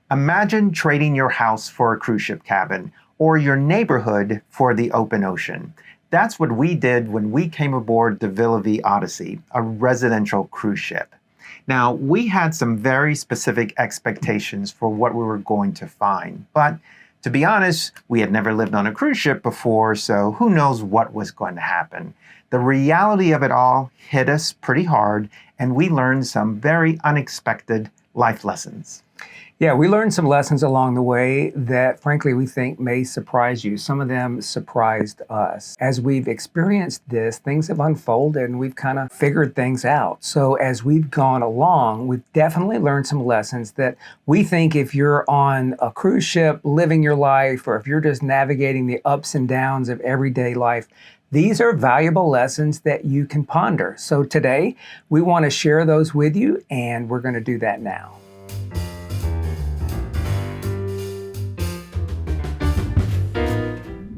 Imagine trading your house for a cruise ship cabin or your neighborhood for the open ocean. That's what we did when we came aboard the Villa Vie Odyssey, a residential cruise ship. Now, we had some very specific expectations for what we were going to find, but to be honest, we had never lived on a cruise ship before, so who knows what was going to happen. The reality of it all hit us pretty hard, and we learned some very unexpected life lessons. Yeah, we learned some lessons along the way that, frankly, we think may surprise you. Some of them surprised us. As we've experienced this, things have unfolded and we've kind of figured things out. So as we've gone along, we've definitely learned some lessons that we think if you're on a cruise ship living your life, or if you're just navigating the ups and downs of everyday life, these are valuable lessons that you can ponder. So today, we want to share those with you, and we're going to do that now.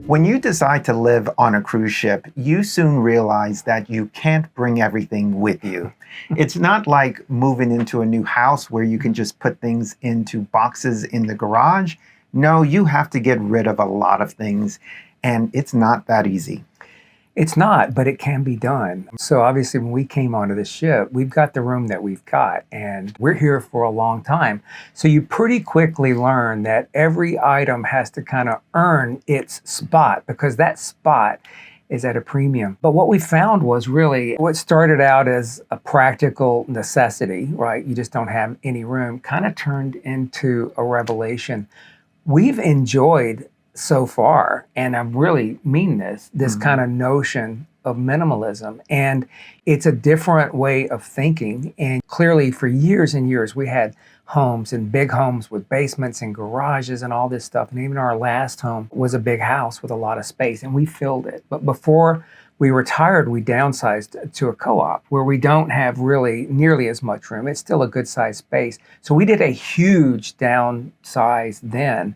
When you decide to live on a cruise ship, you soon realize that you can't bring everything with you. It's not like moving into a new house where you can just put things into boxes in the garage. No, you have to get rid of a lot of things, and it's not that easy. It's not, but it can be done. So obviously when we came onto the ship, we've got the room that we've got, and we're here for a long time. So you pretty quickly learn that every item has to kind of earn its spot, because that spot is at a premium. But what we found was really what started out as a practical necessity, right? You just don't have any room, kind of turned into a revelation. We've enjoyed so far, and I really mean this kind of notion of minimalism. And it's a different way of thinking. And clearly for years and years, we had homes and big homes with basements and garages and all this stuff. And even our last home was a big house with a lot of space, and we filled it. But before we retired, we downsized to a co-op where we don't have really nearly as much room. It's still a good sized space. So we did a huge downsize then.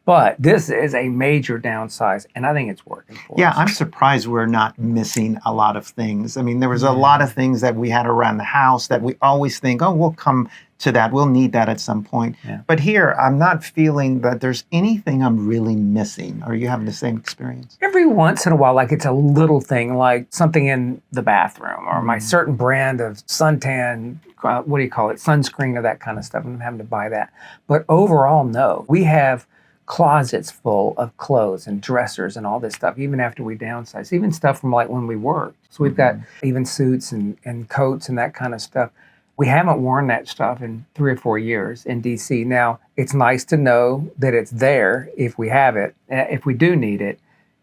But this is a major downsize, and I think it's working for us. Yeah, I'm surprised we're not missing a lot of things. I mean, there was a lot of things that we had around the house that we always think, oh, we'll come to that. We'll need that at some point. Yeah. But here, I'm not feeling that there's anything I'm really missing. Are you having the same experience? Every once in a while, like it's a little thing, like something in the bathroom, or my certain brand of suntan, what do you call it, sunscreen, or that kind of stuff. I'm having to buy that. But overall, no. We have closets full of clothes and dressers and all this stuff, even after we downsized, even stuff from like when we worked. So we've got even suits and coats and that kind of stuff. We haven't worn that stuff in 3 or 4 years in DC. Now, it's nice to know that it's there if we have it, if we do need it,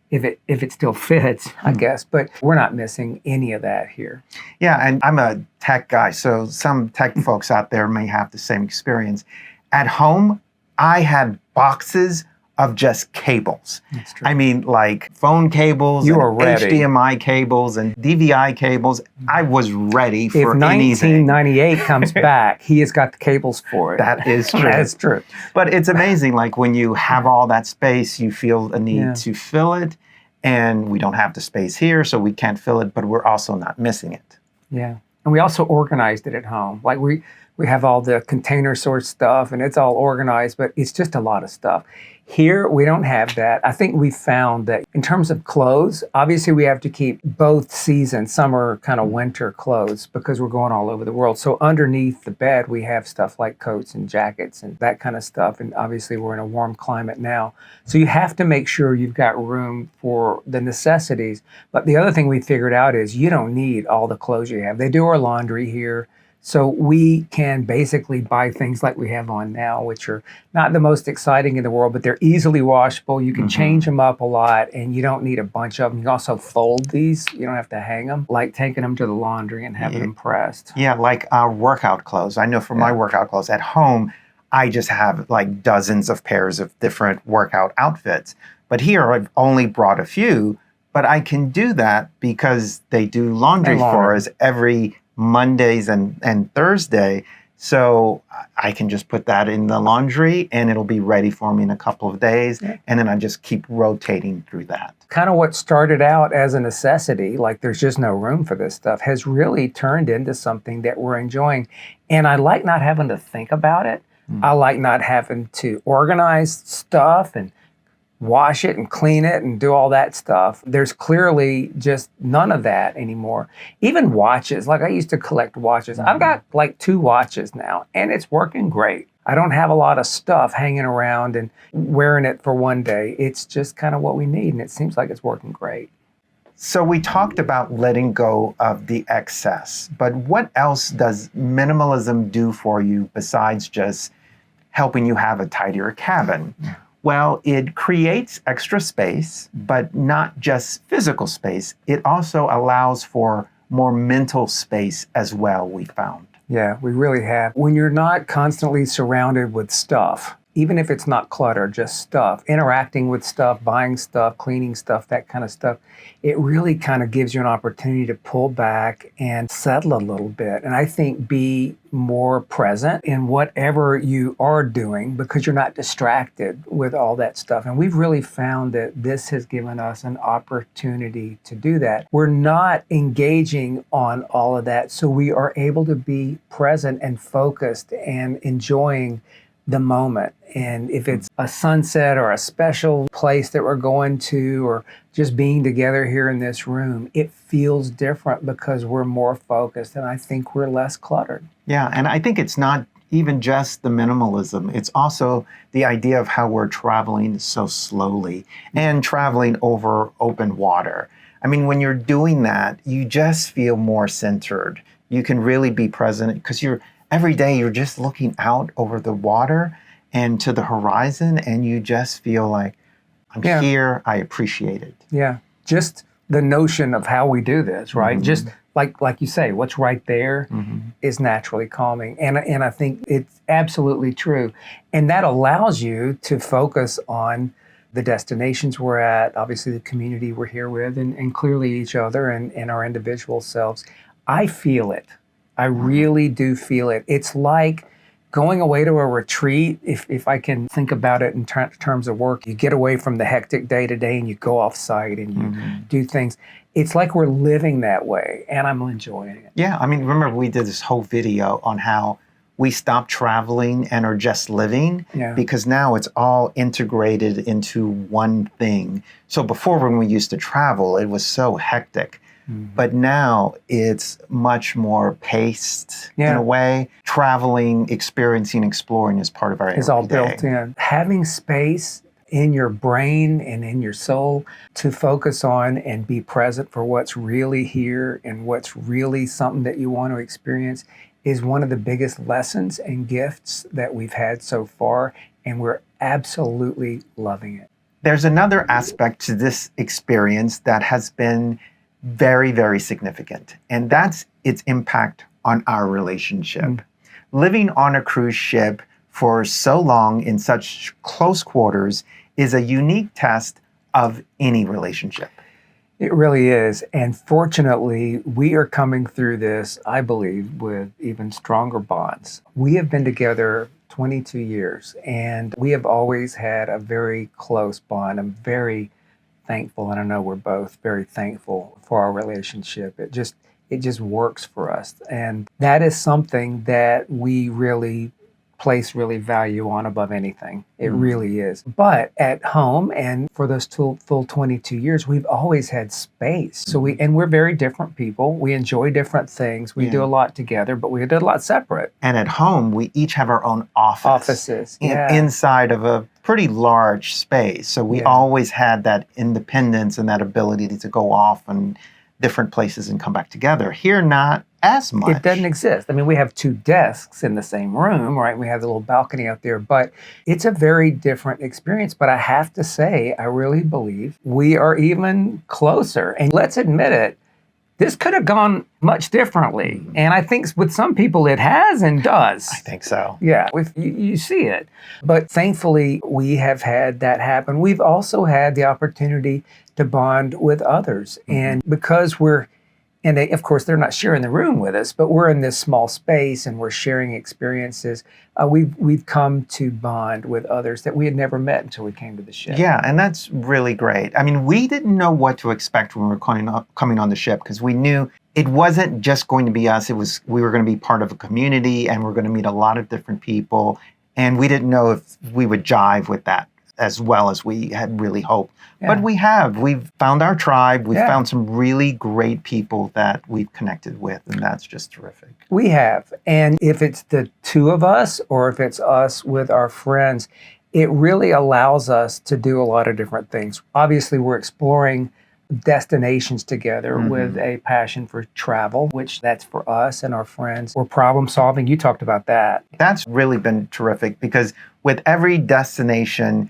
if it still fits, I guess. But we're not missing any of that here. Yeah, and I'm a tech guy, so some tech folks out there may have the same experience. At home, I had boxes of just cables. That's true. I mean, like phone cables, you and are ready. HDMI cables, and DVI cables. I was ready for anything. If 1998 comes back, he has got the cables for it. That is true. That's true. But it's amazing, like when you have all that space, you feel a need to fill it, and we don't have the space here, so we can't fill it, but we're also not missing it. Yeah, and we also organized it at home. Like we have all the container sort stuff, and it's all organized, but it's just a lot of stuff. Here, we don't have that. I think we found that in terms of clothes, obviously we have to keep both seasons, summer, kind of winter clothes, because we're going all over the world. So underneath the bed, we have stuff like coats and jackets and that kind of stuff. And obviously we're in a warm climate now. So you have to make sure you've got room for the necessities. But the other thing we figured out is you don't need all the clothes you have. They do our laundry here. So we can basically buy things like we have on now, which are not the most exciting in the world, but they're easily washable. You can change them up a lot, and you don't need a bunch of them. You can also fold these. You don't have to hang them, like taking them to the laundry and having them pressed. Yeah, like our workout clothes. I know for my workout clothes at home, I just have like dozens of pairs of different workout outfits. But here, I've only brought a few, but I can do that because they do laundry for us every Mondays and Thursday. So I can just put that in the laundry and it'll be ready for me in a couple of days. Yeah. And then I just keep rotating through that. Kind of what started out as a necessity, like there's just no room for this stuff, has really turned into something that we're enjoying. And I like not having to think about it. I like not having to organize stuff and wash it and clean it and do all that stuff. There's clearly just none of that anymore. Even watches, like I used to collect watches. I've got like 2 watches now, and it's working great. I don't have a lot of stuff hanging around and wearing it for one day. It's just kind of what we need, and it seems like it's working great. So we talked about letting go of the excess, but what else does minimalism do for you besides just helping you have a tidier cabin? Well, it creates extra space, but not just physical space. It also allows for more mental space as well, we found. Yeah, we really have. When you're not constantly surrounded with stuff, even if it's not clutter, just stuff, interacting with stuff, buying stuff, cleaning stuff, that kind of stuff, it really kind of gives you an opportunity to pull back and settle a little bit. And I think be more present in whatever you are doing because you're not distracted with all that stuff. And we've really found that this has given us an opportunity to do that. We're not engaging on all of that, so we are able to be present and focused and enjoying the moment. And if it's a sunset or a special place that we're going to, or just being together here in this room, it feels different because we're more focused, and I think we're less cluttered. Yeah, and I think it's not even just the minimalism. It's also the idea of how we're traveling so slowly and traveling over open water. I mean, when you're doing that, you just feel more centered. You can really be present because every day you're just looking out over the water and to the horizon, and you just feel like, I'm here, I appreciate it. Yeah, just the notion of how we do this, right? Just like you say, what's right there is naturally calming. And I think it's absolutely true. And that allows you to focus on the destinations we're at, obviously the community we're here with, and clearly each other and our individual selves. I feel it. I really do feel it. It's like going away to a retreat, if I can think about it in terms of work. You get away from the hectic day-to-day and you go off-site and you do things. It's like we're living that way, and I'm enjoying it. Yeah, I mean, remember we did this whole video on how we stopped traveling and are just living because now it's all integrated into one thing. So before, when we used to travel, it was so hectic. But now it's much more paced in a way. Traveling, experiencing, exploring is part of our It's all built in. Having space in your brain and in your soul to focus on and be present for what's really here and what's really something that you want to experience is one of the biggest lessons and gifts that we've had so far, and we're absolutely loving it. There's another aspect to this experience that has been very, very significant, and that's its impact on our relationship. Living on a cruise ship for so long in such close quarters is a unique test of any relationship. It really is. And fortunately, we are coming through this, I believe, with even stronger bonds. We have been together 22 years, and we have always had a very close bond. I'm very thankful, and I know we're both very thankful for our relationship. It just works for us. And that is something that we really place value on above anything. It really is. But at home, and for those full 22 years, we've always had space. So we're very different people. We enjoy different things. We do a lot together, but we did a lot separate. And at home, we each have our own Offices. Inside of a pretty large space. So we always had that independence and that ability to go off and different places and come back together. Here, not as much. It doesn't exist. I mean, we have 2 desks in the same room, right? We have the little balcony out there, but it's a very different experience. But I have to say, I really believe we are even closer. And let's admit it, this could have gone much differently. And I think with some people it has and does. I think so. Yeah, you see it. But thankfully, we have had that happen. We've also had the opportunity to bond with others. And because of course, they're not sharing the room with us, but we're in this small space and we're sharing experiences. We've come to bond with others that we had never met until we came to the ship. Yeah, and that's really great. I mean, we didn't know what to expect when we were coming on the ship because we knew it wasn't just going to be us. We were going to be part of a community, and we're going to meet a lot of different people. And we didn't know if we would jive with that as well as we had really hoped. Yeah. But we have. We've found our tribe. We've Yeah. found some really great people that we've connected with, and that's just terrific. We have. And if it's the two of us or if it's us with our friends, it really allows us to do a lot of different things. Obviously, we're exploring destinations together with a passion for travel, which that's for us and our friends. We're problem solving. You talked about that. That's really been terrific because with every destination,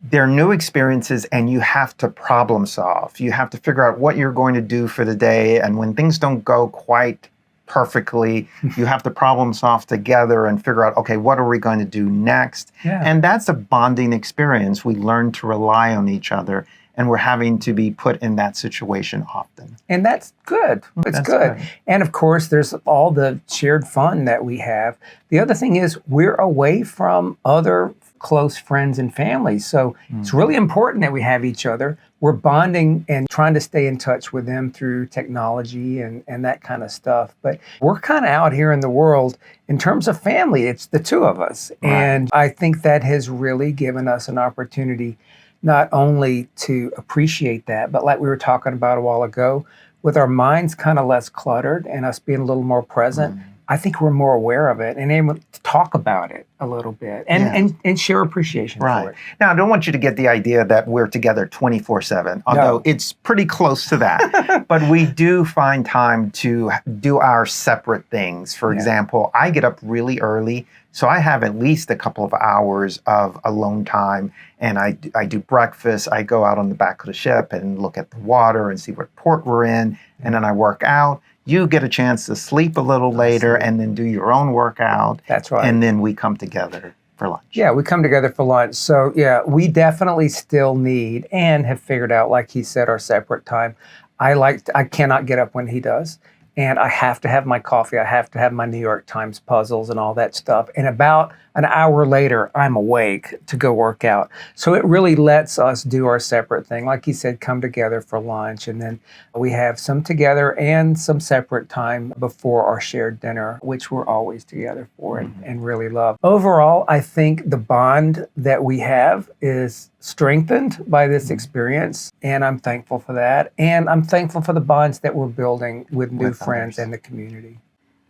there are new experiences and you have to problem solve. You have to figure out what you're going to do for the day. And when things don't go quite perfectly, you have to problem solve together and figure out, okay, what are we going to do next? Yeah. And that's a bonding experience. We learn to rely on each other, and we're having to be put in that situation often. And that's good. It's That's good. good. And of course, there's all the shared fun that we have. The other thing is we're away from other close friends and family. So it's really important that we have each other. We're bonding and trying to stay in touch with them through technology and that kind of stuff. But we're kind of out here in the world. In terms of family, it's the two of us. Right. And I think that has really given us an opportunity not only to appreciate that, but like we were talking about a while ago, with our minds kind of less cluttered and us being a little more present, I think we're more aware of it and able to talk about it a little bit and share appreciation for Right. it. Now, I don't want you to get the idea that we're together 24/7, although it's pretty close to that. But we do find time to do our separate things. For example, I get up really early, so I have at least a couple of hours of alone time, and I do breakfast. I go out on the back of the ship and look at the water and see what port we're in, and then I work out. You get a chance to sleep a little later and then do your own workout. That's right. And then we come together for lunch. Yeah, we come together for lunch. So yeah, we definitely still need and have figured out, like he said, our separate time. I cannot get up when he does. And I have to have my coffee. I have to have my New York Times puzzles and all that stuff. And about an hour later, I'm awake to go work out. So it really lets us do our separate thing. Like you said, come together for lunch. And then we have some together and some separate time before our shared dinner, which we're always together for and really love. Overall, I think the bond that we have is strengthened by this experience. And I'm thankful for that. And I'm thankful for the bonds that we're building with new friends and the community.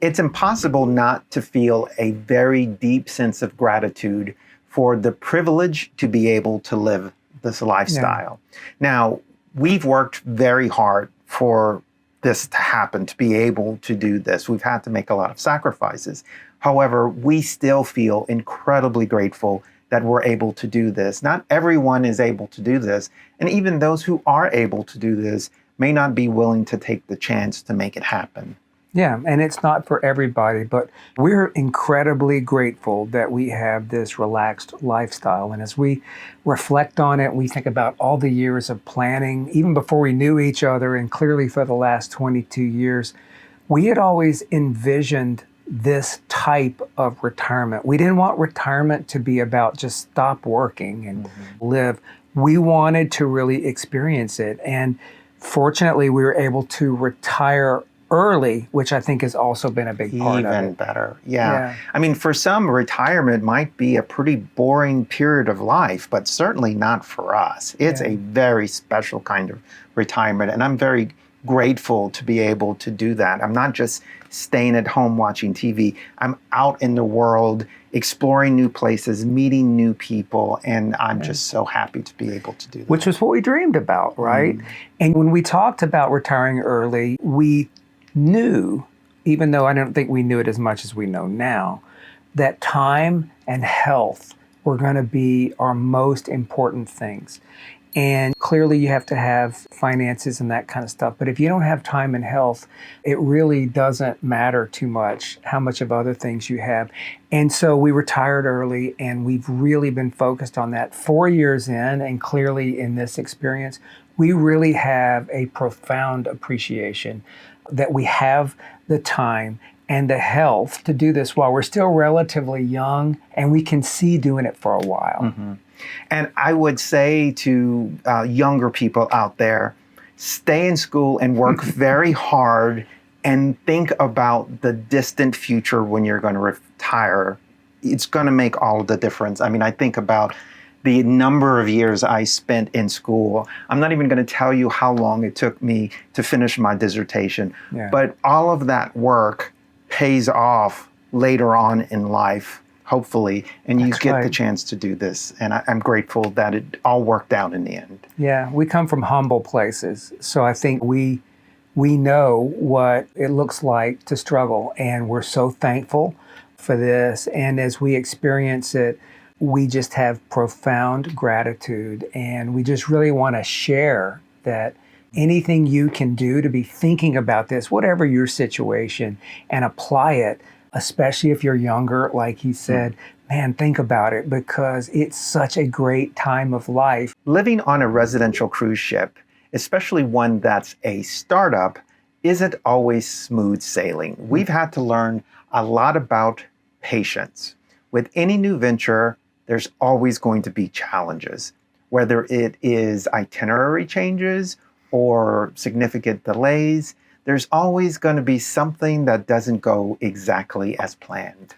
It's impossible not to feel a very deep sense of gratitude for the privilege to be able to live this lifestyle. Now, we've worked very hard for this to happen, to be able to do this. We've had to make a lot of sacrifices. However, we still feel incredibly grateful that we're able to do this. Not everyone is able to do this. And even those who are able to do this may not be willing to take the chance to make it happen. Yeah, and it's not for everybody, but we're incredibly grateful that we have this relaxed lifestyle. And as we reflect on it, we think about all the years of planning, even before we knew each other, and clearly for the last 22 years, we had always envisioned this type of retirement. We didn't want retirement to be about just stop working and live. We wanted to really experience it. And fortunately, we were able to retire early, which I think has also been a big part of it. Even better. Yeah. I mean, for some, retirement might be a pretty boring period of life, but certainly not for us. It's a very special kind of retirement, and I'm very grateful to be able to do that. I'm not just staying at home watching TV. I'm out in the world, exploring new places, meeting new people, and I'm just so happy to be able to do that. Which was what we dreamed about, right? And when we talked about retiring early, we knew, even though I don't think we knew it as much as we know now, that time and health were going to be our most important things. And clearly you have to have finances and that kind of stuff. But if you don't have time and health, it really doesn't matter too much how much of other things you have. And so we retired early, and we've really been focused on that 4 years in. And clearly in this experience, we really have a profound appreciation that we have the time and the health to do this while we're still relatively young, and we can see doing it for a while. And I would say to younger people out there, stay in school and work very hard and think about the distant future when you're going to retire it's going to make all the difference. I mean, I think about the number of years I spent in school. I'm not even going to tell you how long it took me to finish my dissertation, but all of that work pays off later on in life, hopefully, and you get the chance to do this. And I'm grateful that it all worked out in the end. Yeah, we come from humble places, so I think we know what it looks like to struggle, and we're so thankful for this. And as we experience it, we just have profound gratitude, and we just really want to share that anything you can do to be thinking about this, whatever your situation, and apply it, especially if you're younger, like he said, man, think about it, because it's such a great time of life. Living on a residential cruise ship, especially one that's a startup, isn't always smooth sailing. We've had to learn a lot about patience. With any new venture, there's always going to be challenges, whether it is itinerary changes or significant delays. There's always going to be something that doesn't go exactly as planned.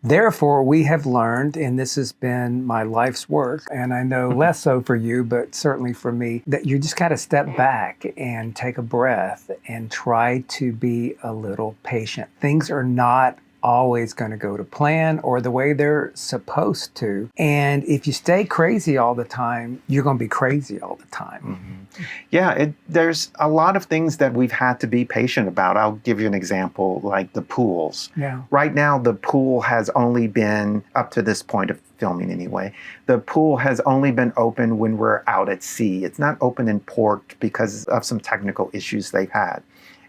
Therefore, we have learned, and this has been my life's work, and I know less so for you, but certainly for me, that you just got to step back and take a breath and try to be a little patient. Things are not always going to go to plan or the way they're supposed to. And if you stay crazy all the time, you're going to be crazy all the time. Yeah, there's a lot of things that we've had to be patient about. I'll give you an example, like the pools. Yeah. Right now, the pool has only been, up to this point of filming anyway, the pool has only been open when we're out at sea. It's not open in port because of some technical issues they've had.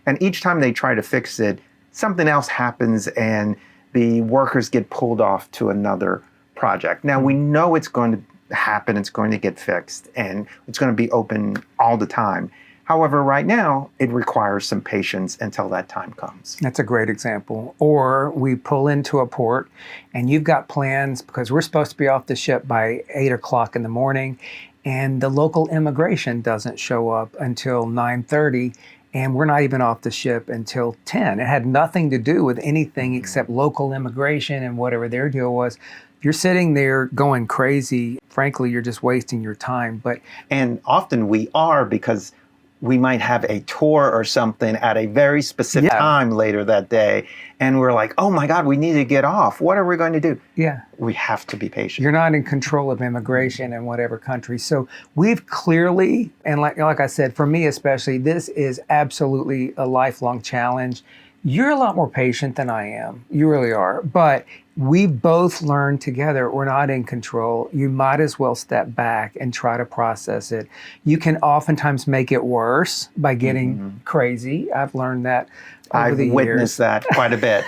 And each time they try to fix it, something else happens and the workers get pulled off to another project. Now, we know it's going to happen, it's going to get fixed, and it's going to be open all the time. However, right now, it requires some patience until that time comes. That's a great example. Or we pull into a port and you've got plans because we're supposed to be off the ship by 8 o'clock in the morning, and the local immigration doesn't show up until 9:30. And we're not even off the ship until 10. It had nothing to do with anything except local immigration and whatever their deal was. You're sitting there going crazy. Frankly, you're just wasting your time. And often we are, because we might have a tour or something at a very specific time later that day. And we're like, oh my God, we need to get off. What are we going to do? Yeah. We have to be patient. You're not in control of immigration in whatever country. So we've clearly, and like I said, for me especially, this is absolutely a lifelong challenge. You're a lot more patient than I am. You really are. But we both learned together we're not in control. You might as well step back and try to process it. You can oftentimes make it worse by getting crazy. I've learned that over the years. I've witnessed that quite a bit.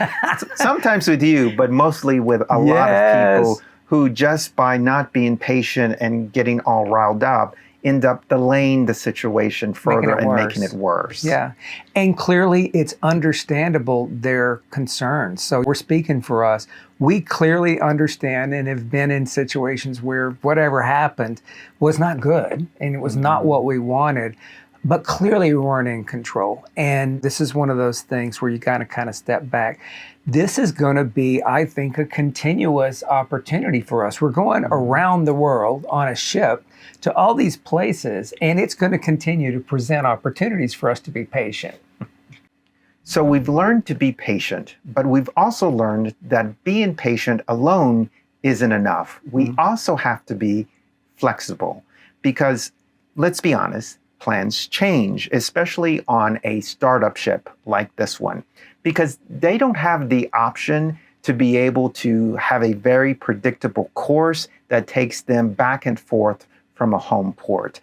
Sometimes with you, but mostly with a lot of people who, just by not being patient and getting all riled up, end up delaying the situation further and making it worse. Yeah. And clearly it's understandable their concerns. So we're speaking for us. We clearly understand and have been in situations where whatever happened was not good and it was not what we wanted. But clearly we weren't in control. And this is one of those things where you got to kind of step back. This is going to be, I think, a continuous opportunity for us. We're going around the world on a ship to all these places, and it's going to continue to present opportunities for us to be patient. So we've learned to be patient, but we've also learned that being patient alone isn't enough. We also have to be flexible, because let's be honest, plans change, especially on a startup ship like this one, because they don't have the option to be able to have a very predictable course that takes them back and forth from a home port.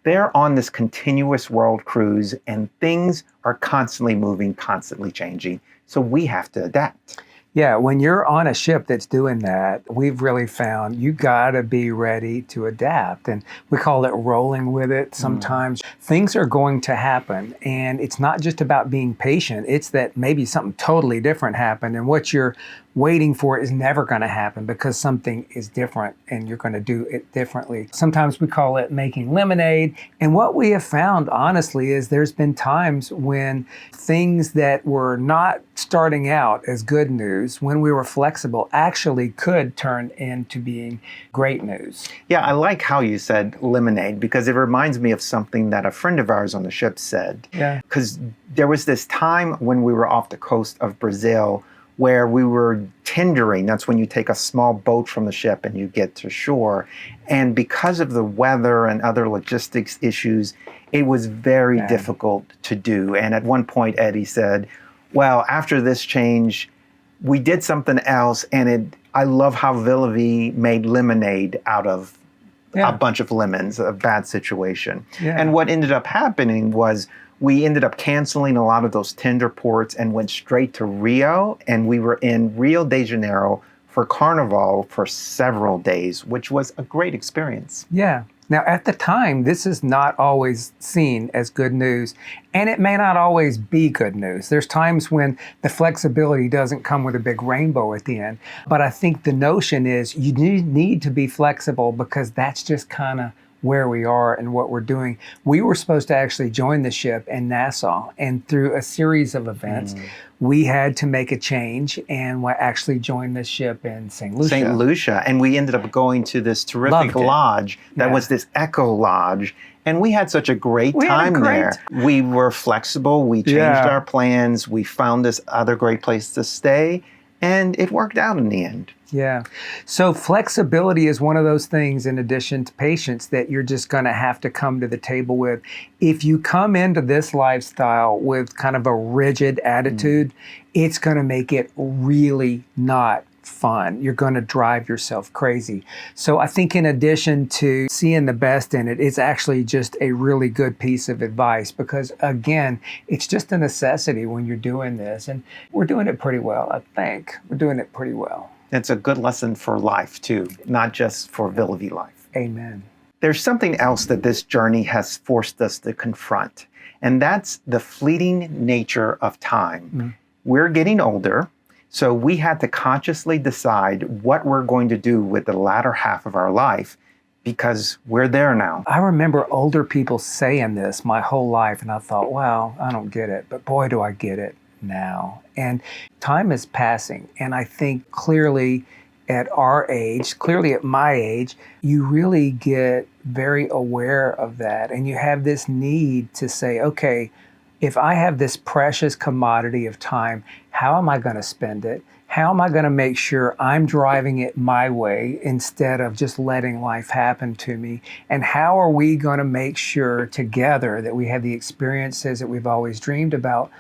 They're on this continuous world cruise, and things are constantly moving, constantly changing. So we have to adapt. Yeah, when you're on a ship that's doing that, we've really found you got to be ready to adapt. And we call it rolling with it. Sometimes things are going to happen, and it's not just about being patient. It's that maybe something totally different happened, and what you're waiting for is never going to happen because something is different and you're going to do it differently. Sometimes we call it making lemonade. And what we have found, honestly, is there's been times when things that were not starting out as good news news, when we were flexible, actually could turn into being great news. Yeah, I like how you said lemonade because it reminds me of something that a friend of ours on the ship said. Yeah. Because there was this time when we were off the coast of Brazil where we were tendering. That's when you take a small boat from the ship and you get to shore. And because of the weather and other logistics issues, it was very difficult to do. And at one point, Eddie said, well, after this change, we did something else. And I love how Villa Vie made lemonade out of a bunch of lemons, a bad situation. Yeah. And what ended up happening was we ended up canceling a lot of those tender ports and went straight to Rio. And we were in Rio de Janeiro for Carnival for several days, which was a great experience. Yeah. Now, at the time, this is not always seen as good news, and it may not always be good news. There's times when the flexibility doesn't come with a big rainbow at the end. But I think the notion is you need to be flexible because that's just kind of where we are and what we're doing. We were supposed to actually join the ship in Nassau, and through a series of events, we had to make a change and actually joined the ship in St. Lucia. St. Lucia, and we ended up going to this terrific lodge that was this Echo Lodge, and we had such a great time there. We were flexible, we changed our plans, we found this other great place to stay, and it worked out in the end. Yeah. So flexibility is one of those things, in addition to patience, that you're just going to have to come to the table with. If you come into this lifestyle with kind of a rigid attitude, it's going to make it really not fun. You're going to drive yourself crazy. So I think in addition to seeing the best in it, it's actually just a really good piece of advice because, again, it's just a necessity when you're doing this. And we're doing it pretty well, I think. We're doing it pretty well. It's a good lesson for life, too, not just for Villa Vie life. Amen. There's something else that this journey has forced us to confront, and that's the fleeting nature of time. We're getting older, so we had to consciously decide what we're going to do with the latter half of our life because we're there now. I remember older people saying this my whole life, and I thought, wow, I don't get it, but boy, do I get it now. And time is passing, and I think clearly at our age, clearly at my age, you really get very aware of that, and you have this need to say, okay, if I have this precious commodity of time, how am I going to spend it? How am I going to make sure I'm driving it my way instead of just letting life happen to me? And how are we going to make sure together that we have the experiences that we've always dreamed about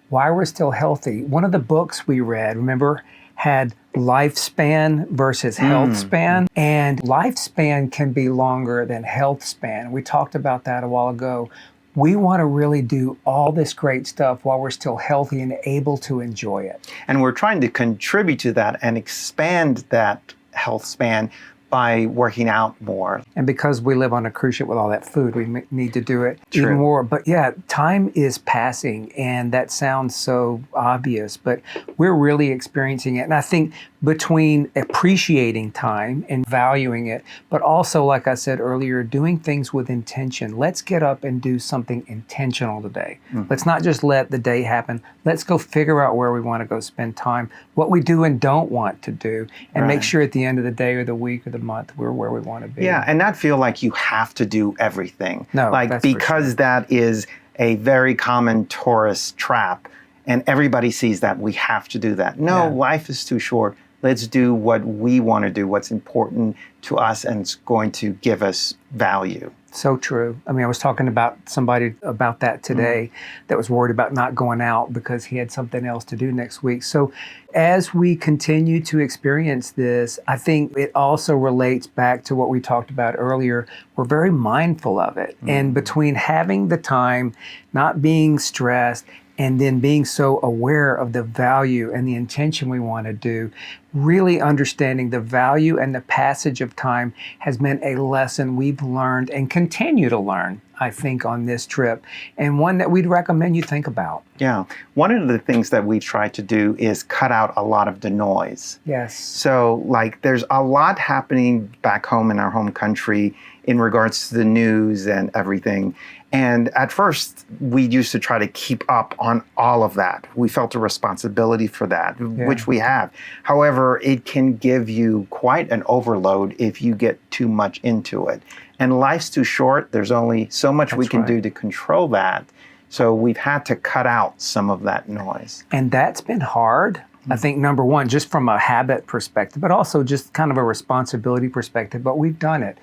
while we're still healthy? One of the books we read, remember, had lifespan versus health span. And lifespan can be longer than health span. We talked about that a while ago. We want to really do all this great stuff while we're still healthy and able to enjoy it. And we're trying to contribute to that and expand that health span by working out more. And because we live on a cruise ship with all that food, we need to do it even more. But yeah, time is passing, and that sounds so obvious, but we're really experiencing it. And I think between appreciating time and valuing it, but also, like I said earlier, doing things with intention. Let's get up and do something intentional today. Let's not just let the day happen. Let's go figure out where we want to go spend time, what we do and don't want to do, and make sure at the end of the day or the week or the month we're where we want to be. Yeah, and not feel like you have to do everything. No, like because that is a very common tourist trap, and everybody sees that we have to do that. No, life is too short. Let's do what we want to do, what's important to us and it's going to give us value. So true. I mean, I was talking about somebody about that today that was worried about not going out because he had something else to do next week. So as we continue to experience this, I think it also relates back to what we talked about earlier. We're very mindful of it. And between having the time, not being stressed, and then being so aware of the value and the intention we want to do, really understanding the value and the passage of time has been a lesson we've learned and continue to learn, I think, on this trip, and one that we'd recommend you think about. Yeah. One of the things that we try to do is cut out a lot of the noise. Yes. So, like, there's a lot happening back home in our home country in regards to the news and everything. And at first, we used to try to keep up on all of that. We felt a responsibility for that, which we have. However, it can give you quite an overload if you get too much into it. And life's too short. There's only so much we can do to control that. So we've had to cut out some of that noise. And that's been hard. I think, number one, just from a habit perspective, but also just kind of a responsibility perspective, but we've done it.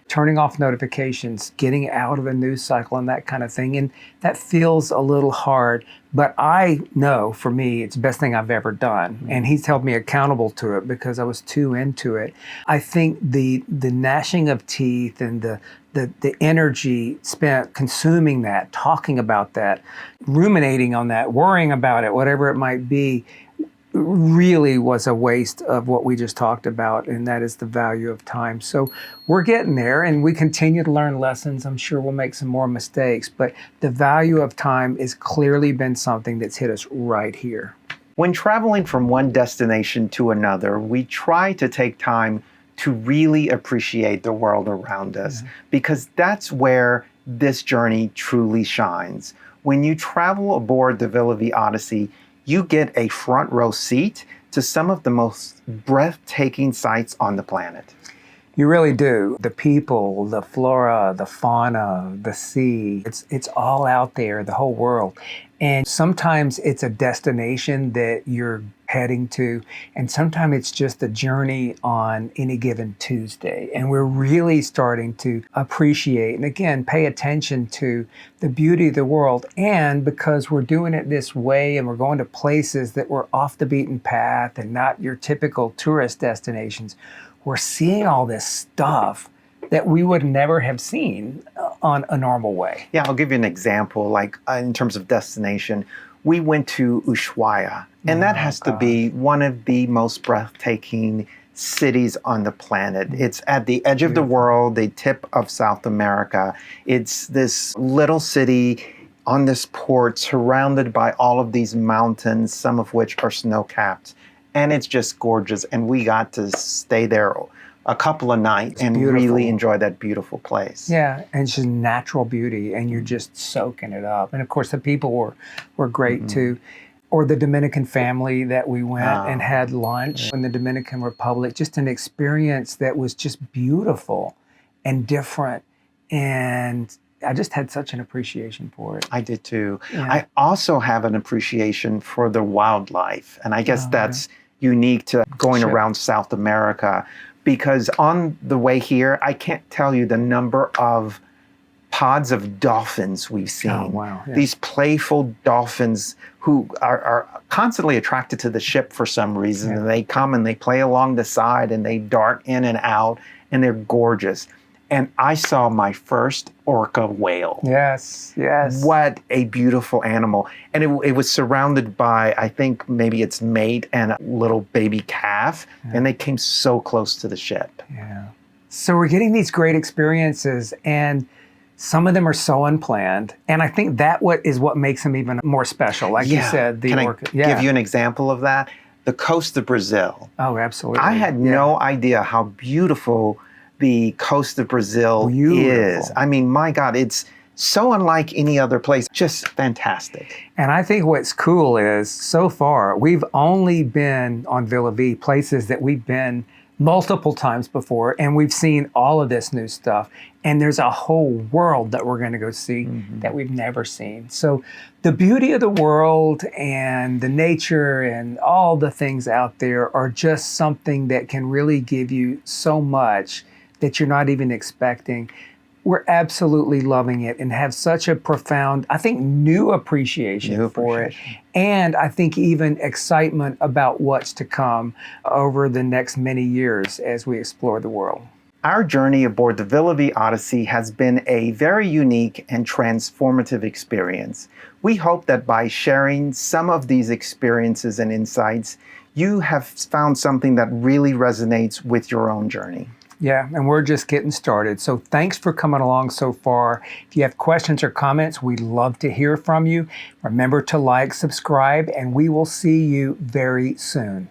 Turning off notifications, getting out of a news cycle and that kind of thing. And that feels a little hard, but I know for me, it's the best thing I've ever done. And he's held me accountable to it because I was too into it. I think the gnashing of teeth and the energy spent consuming that, talking about that, ruminating on that, worrying about it, whatever it might be, really was a waste of what we just talked about, and that is the value of time. So we're getting there, and we continue to learn lessons. I'm sure we'll make some more mistakes, but the value of time has clearly been something that's hit us right here. When traveling from one destination to another, we try to take time to really appreciate the world around us, because that's where this journey truly shines. When you travel aboard the Villa Vie Odyssey, you get a front row seat to some of the most breathtaking sights on the planet. You really do. The people, the flora, the fauna, the sea, it's all out there, the whole world. And sometimes it's a destination that you're heading to, and sometimes it's just a journey on any given Tuesday. And we're really starting to appreciate and again pay attention to the beauty of the world. And because we're doing it this way and we're going to places that were off the beaten path and not your typical tourist destinations, we're seeing all this stuff that we would never have seen on a normal way. Yeah, I'll give you an example. Like in terms of destination, we went to Ushuaia, and that has to be one of the most breathtaking cities on the planet. It's at the edge of the world, the tip of South America. It's this little city on this port surrounded by all of these mountains, some of which are snow-capped. And it's just gorgeous. And we got to stay there a couple of nights and really enjoy that beautiful place. Yeah, and it's just natural beauty, and you're just soaking it up. And of course, the people were great too. Or the Dominican family that we went and had lunch in the Dominican Republic, just an experience that was just beautiful and different. And I just had such an appreciation for it. I did too. Yeah. I also have an appreciation for the wildlife. And I guess that's unique to going around South America. Because on the way here, I can't tell you the number of pods of dolphins we've seen. Oh, wow. Yeah. These playful dolphins who are constantly attracted to the ship for some reason. And they come and they play along the side and they dart in and out, and they're gorgeous. And I saw my first orca whale. Yes, yes. What a beautiful animal. And it was surrounded by, I think, maybe its mate and a little baby calf. And they came so close to the ship. Yeah. So we're getting these great experiences, and some of them are so unplanned. And I think that is what makes them even more special. Like you said, the orca. Can I give you an example of that? The coast of Brazil. Oh, absolutely. I had no idea how beautiful the coast of Brazil is. I mean, my God, it's so unlike any other place. Just fantastic. And I think what's cool is, so far, we've only been on Villa Vie, places that we've been multiple times before, and we've seen all of this new stuff. And there's a whole world that we're going to go see that we've never seen. So the beauty of the world and the nature and all the things out there are just something that can really give you so much that you're not even expecting. We're absolutely loving it and have such a profound, I think, new appreciation for it. And I think even excitement about what's to come over the next many years as we explore the world. Our journey aboard the Villa Vie Odyssey has been a very unique and transformative experience. We hope that by sharing some of these experiences and insights, you have found something that really resonates with your own journey. Yeah, and we're just getting started. So thanks for coming along so far. If you have questions or comments, we'd love to hear from you. Remember to like, subscribe, and we will see you very soon.